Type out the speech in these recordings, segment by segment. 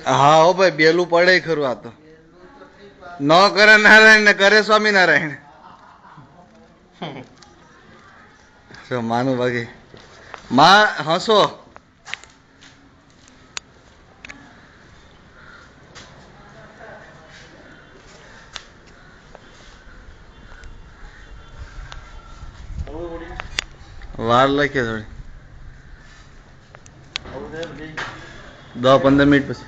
હા હો ભાઈ, બેલું પડે ખરું. આ તો ન કરે નારાયણ ને કરે સ્વામિનારાયણ. માનું બાકી માં હસો. વાર લખે થોડી 10-15 મિનિટ પછી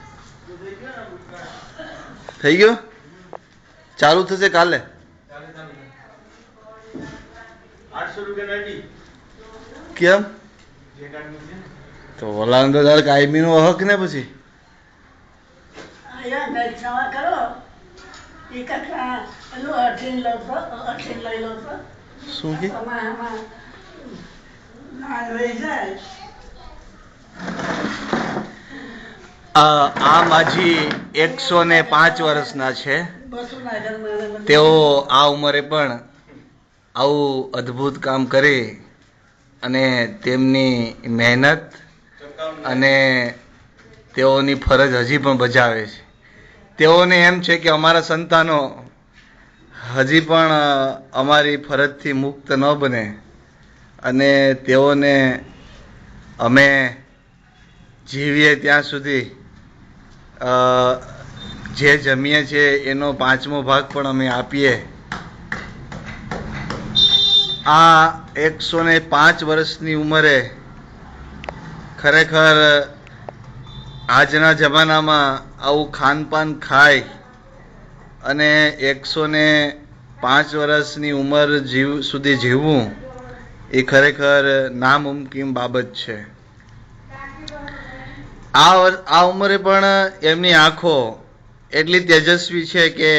થઈ ગયો. ચાલુ થશે કાલે. 800 રૂપિયા કેમ? તો ઓલા તો તારે કાયમી નો હક ને પછી શું કે આ માજી 105 વર્ષના છે. તેઓ આ ઉંમરે પણ આવું અદ્ભુત કામ કરી અને તેમની મહેનત અને તેઓની ફરજ હજી પણ બજાવે છે. તેઓને એમ છે કે અમારા સંતાનો હજી પણ અમારી ફરજથી મુક્ત ન બને અને તેઓને અમે જીવીએ ત્યાં સુધી જે જમીએ છીએ એનો 5મો ભાગ પણ અમે આપીએ. આ 105 વર્ષની ઉંમરે ખરેખર આજના જમાનામાં આવું ખાનપાન ખાય અને 105 વર્ષની ઉંમર સુધી જીવવું એ ખરેખર નામુમકિન બાબત છે. આ ઉંમરે પણ એમની આંખો એટલી તેજસ્વી છે કે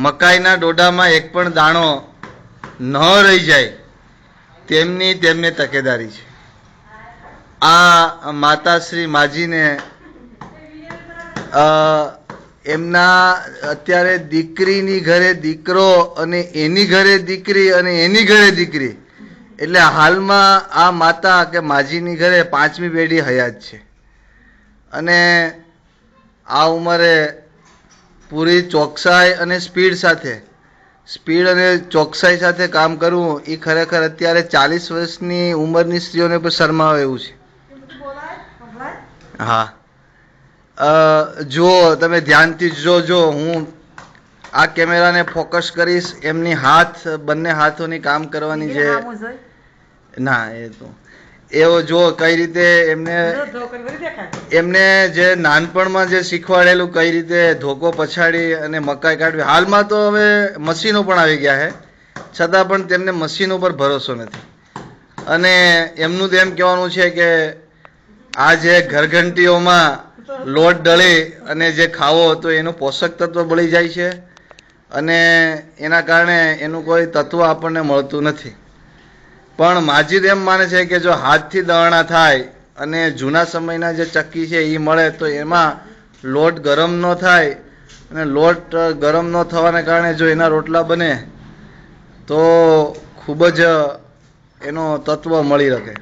મકાઈના ડોડામાં એક પણ દાણો ન રહી જાય તેમને તકેદારી છે. આ માતાશ્રી માજીને એમના અત્યારે દીકરીની ઘરે દીકરો અને એની ઘરે દીકરી અને એની ઘરે દીકરી, એટલે હાલમાં આ માતા કે માજીની ઘરે 5મી પેઢી હયાત છે. અને આ ઉંમરે પૂરી ચોકસાઈ અને સ્પીડ અને ચોકસાઈ સાથે કામ કરવું એ ખરેખર અત્યારે 40 વર્ષની ઉંમરની સ્ત્રીઓને પણ શરમાવે એવું છે. હા, જો તમે ધ્યાનથી જોજો, હું આ કેમેરાને ફોકસ કરીશ. એમની બંને હાથોની કામ કરવાની જે ના એ તો એવો જો કઈ રીતે એમને જે નાનપણમાં જે શીખવાડેલું કઈ રીતે ધોકો પછાડી અને મકાઈ કાઢવી. હાલમાં તો હવે મશીનો પણ આવી ગયા છે, છતાં પણ તેમને મશીનો પર ભરોસો નથી. અને એમનું તો એમ કહેવાનું છે કે આ જે ઘરઘંટીઓમાં લોટ દળી અને જે ખાવો તો એનું પોષક તત્વ બળી જાય છે અને એના કારણે એનું કોઈ તત્વ આપણને મળતું નથી. પણ માજી એમ માને છે કે જો હાથથી દળણા થાય અને જૂના સમયના જે ચક્કી છે એ મળે તો એમાં લોટ ગરમ ન થાય અને લોટ ગરમ ન થવાને કારણે જો એના રોટલા બને તો ખૂબ જ એનો તત્વ મળી રહે.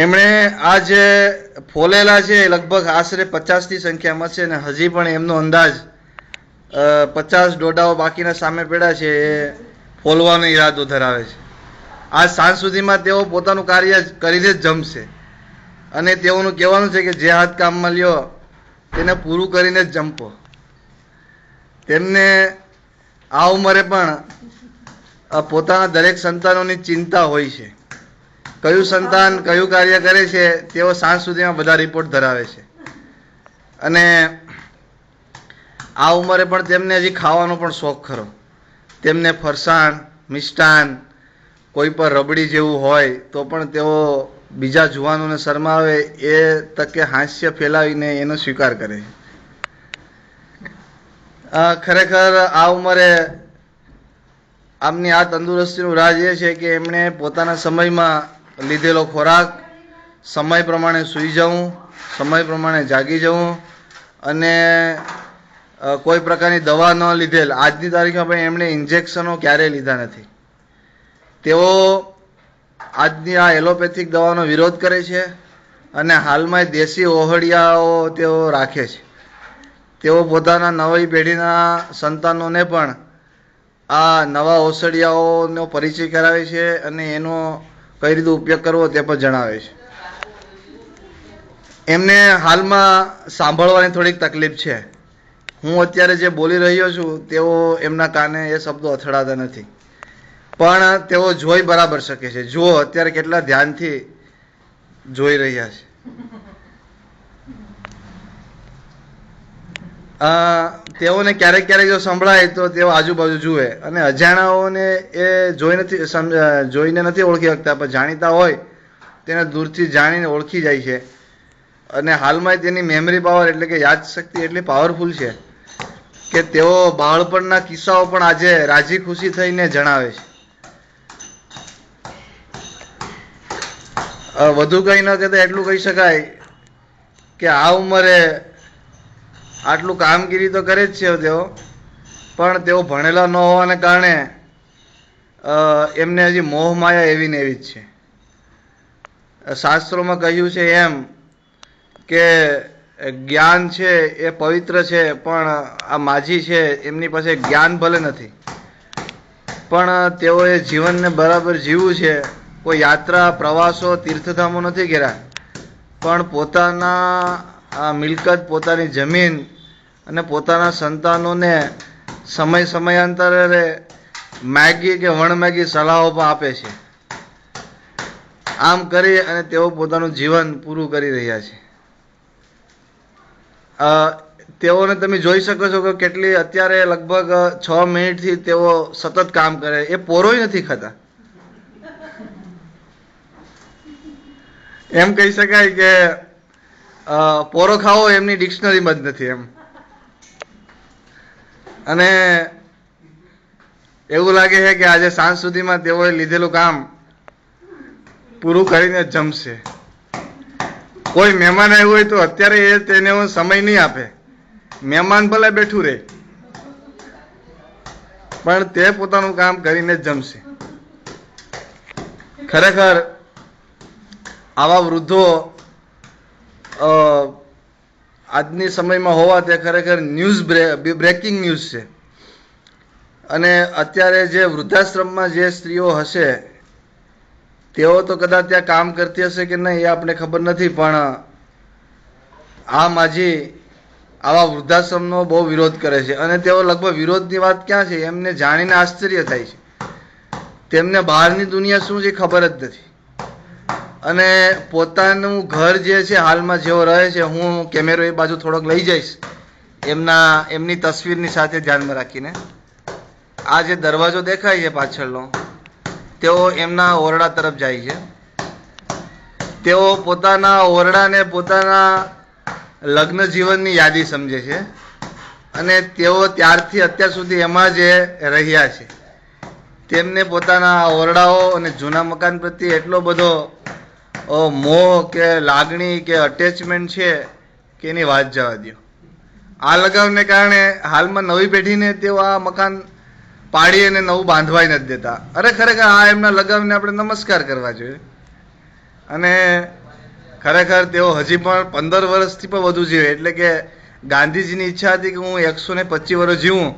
એમણે આ જે ફોલેલા છે લગભગ આશરે 50ની સંખ્યામાં છે અને હજી પણ એમનો અંદાજ 50 ડોડાઓ બાકીના સામે પડ્યા છે એ ફોલવાનો ઈરાદો ધરાવે છે. આજ સાંજ સુધીમાં તેઓ પોતાનું કાર્ય કરીને જ જમશે અને તેઓનું કહેવાનું છે કે જે હાથ કામમાં લ્યો તેને પૂરું કરીને જ જમપો. તેમને આ ઉંમરે પણ પોતાના દરેક સંતાનોની ચિંતા હોય છે. કયું સંતાન કયું કાર્ય કરે છે તેઓ સાંજ સુધીમાં બધા રિપોર્ટ ધરાવે છે. અને આ ઉંમરે પણ તેમને હજી ખાવાનો પણ શોખ ખરો. તેમને ફરસાણ, મિષ્ટાન, કોઈ પર રબડી જેવું હોય તો પણ તેઓ બીજા જુવાનોને શરમાવે એ તકે હાસ્ય ફેલાવીને એનો સ્વીકાર કરે. ખરેખર આ ઉંમરે આમની આ તંદુરસ્તીનું રાજ એ છે કે એમણે પોતાના સમયમાં લીધેલો ખોરાક, સમય પ્રમાણે સૂઈ જવું, સમય પ્રમાણે જાગી જવું અને કોઈ પ્રકારની દવા ન લીધેલ. આજની તારીખમાં પણ એમણે ઇન્જેક્શનો ક્યારેય લીધા નથી. તેઓ આજની આ એલોપેથિક દવાનો વિરોધ કરે છે અને હાલમાં દેશી ઓહળિયાઓ તેઓ રાખે છે. તેઓ પોતાના નવી પેઢીના સંતાનોને પણ આ નવા ઓસડિયાઓનો પરિચય કરાવે છે અને એનો કઈ રીતે ઉપયોગ કરવો તે પણ જણાવે છે. એમને હાલમાં સાંભળવાની થોડીક તકલીફ છે. હું અત્યારે જે બોલી રહ્યો છું તેઓ એમના કાને એ શબ્દો અથડાતા નથી, પણ તેઓ જોઈ બરાબર શકે છે. જુઓ અત્યારે કેટલા ધ્યાનથી જોઈ રહ્યા છે. તેઓને ક્યારેક ક્યારેક જો સંભળાય તો તેઓ આજુબાજુ જુએ, અને અજાણાઓને એ જોઈને નથી ઓળખી શકતા, પણ જાણીતા હોય તેને દૂરથી જાણીને ઓળખી જાય છે. અને હાલમાં તેની મેમરી પાવર એટલે કે યાદશક્તિ એટલી પાવરફુલ છે કે તેઓ બાળપણના કિસ્સાઓ પણ આજે રાજી ખુશી થઈને જણાવે છે. વધુ કંઈ ન કહેતા એટલું કહી શકાય કે આ ઉંમરે આટલું કામગીરી તો કરે જ છે તેઓ, પણ તેઓ ભણેલા ન હોવાને કારણે એમને હજી મોહ માયા એવી ને એવી જ છે. શાસ્ત્રોમાં કહ્યું છે એમ કે જ્ઞાન છે એ પવિત્ર છે, પણ આ માજી છે એમની પાસે જ્ઞાન ભલે નથી, પણ તેઓએ જીવનને બરાબર જીવવું છે. કોઈ યાત્રા, પ્રવાસો, તીર્થધામો નથી કર્યા, પણ પોતાના મિલકત, પોતાની જમીન અને પોતાના સંતાનોને સમયાંતરે માગી કે વણમાગી સલાહો પણ આપે છે. આમ કરી અને તેઓ પોતાનું જીવન પૂરું કરી રહ્યા છે. તેઓને તમે જોઈ શકો છો કે કેટલી અત્યારે લગભગ 6 મિનિટથી તેઓ સતત કામ કરે. એ પોરોય નથી ખાતા. એમ કહી શકાય કે પોરો ખાવો એમની ડિક્શનરીમાં જ નથી એમ. અને એવું લાગે છે કે આજે સાંજ સુધીમાં તેઓએ લીધેલું કામ પૂરું કરીને જમશે. કોઈ મહેમાન આવ્યું હોય તો અત્યારે એ તેને સમય નહીં આપે. મહેમાન ભલે બેઠું રહે, પણ તે પોતાનું કામ કરીને જ જમશે. ખરેખર આવા વૃદ્ધો આજની સમયમાં હોવા તે ખરેખર બ્રેકિંગ ન્યૂઝ છે. અને અત્યારે જે વૃદ્ધાશ્રમમાં જે સ્ત્રીઓ હશે તેઓ તો કદાચ ત્યાં કામ કરતી હશે કે નહીં એ આપણે ખબર નથી, પણ આ માજી આવા વૃદ્ધાશ્રમનો બહુ વિરોધ કરે છે. અને તેઓ લગભગ વિરોધની વાત ક્યાં છે એમને જાણીને આશ્ચર્ય થાય છે. તેમને બહારની દુનિયા શું છે ખબર જ નથી. અને પોતાનું ઘર જે છે હાલમાં જેવો રહે છે, હું કેમેરો એ બાજુ થોડોક લઈ જઈશ એમની તસવીરની સાથે ધ્યાનમાં રાખીને. આ જે દરવાજો દેખાય છે પાછળનો, તેઓ એમના ઓરડા તરફ જાય છે. તેઓ પોતાના ઓરડાને પોતાના લગ્ન જીવનની યાદી સમજે છે, અને તેઓ ત્યારથી અત્યાર સુધી એમાં જ રહ્યા છે. તેમને પોતાના ઓરડાઓ અને જૂના મકાન પ્રત્યે એટલો બધો મોહ કે લાગણી કે અટેચમેન્ટ છે કે એની વાત જવા દો. આ લગાવને કારણે હાલમાં નવી પેઢીને તેઓ આ મકાન પાડી અને નવું બાંધવાય નથી દેતા. અરે ખરેખર આ એમના લગાવને આપણે નમસ્કાર કરવા જોઈએ. અને ખરેખર તેઓ હજી પણ 15 વર્ષથી પણ વધુ જીવે. એટલે કે ગાંધીજીની ઈચ્છા હતી કે હું 125 વર્ષ જીવું,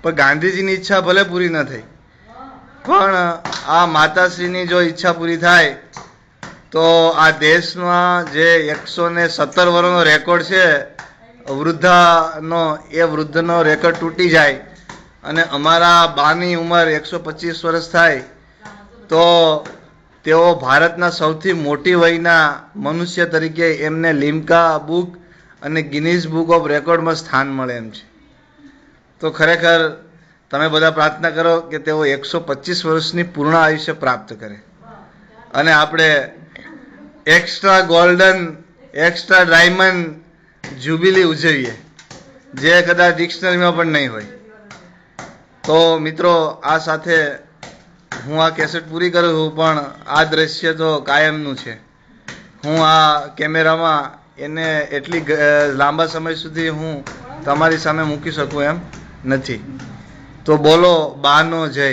પણ ગાંધીજીની ઈચ્છા ભલે પૂરી ન થઈ, પણ આ માતાશ્રીની જો ઈચ્છા પૂરી થાય તો આ દેશમાં જે 117 વર્ષનો રેકોર્ડ છે એ વૃદ્ધનો રેકોર્ડ તૂટી જાય અને અમારા બાની ઉંમર 125 વર્ષ થાય તો તેઓ ભારતના સૌથી મોટી વયના મનુષ્ય તરીકે એમને લિમ્કા બુક અને ગિનીઝ બુક ઓફ રેકોર્ડમાં સ્થાન મળે એમ છે. તો ખરેખર તમે બધા પ્રાર્થના કરો કે તેઓ 125 વર્ષની પૂર્ણ આયુષ્ય પ્રાપ્ત કરે અને આપણે extra golden, extra diamond jubilee ઉજવીએ, જે કદાચ ડિક્શનરીમાં પણ નહીં હોય. તો મિત્રો, આ સાથે હું આ કેસેટ પૂરી કરું છું, પણ આ દ્રશ્ય તો કાયમનું છે. હું આ કેમેરામાં એને એટલી લાંબા સમય સુધી હું તમારી સામે મૂકી શકું એમ નથી. તો બોલો બાનો જય.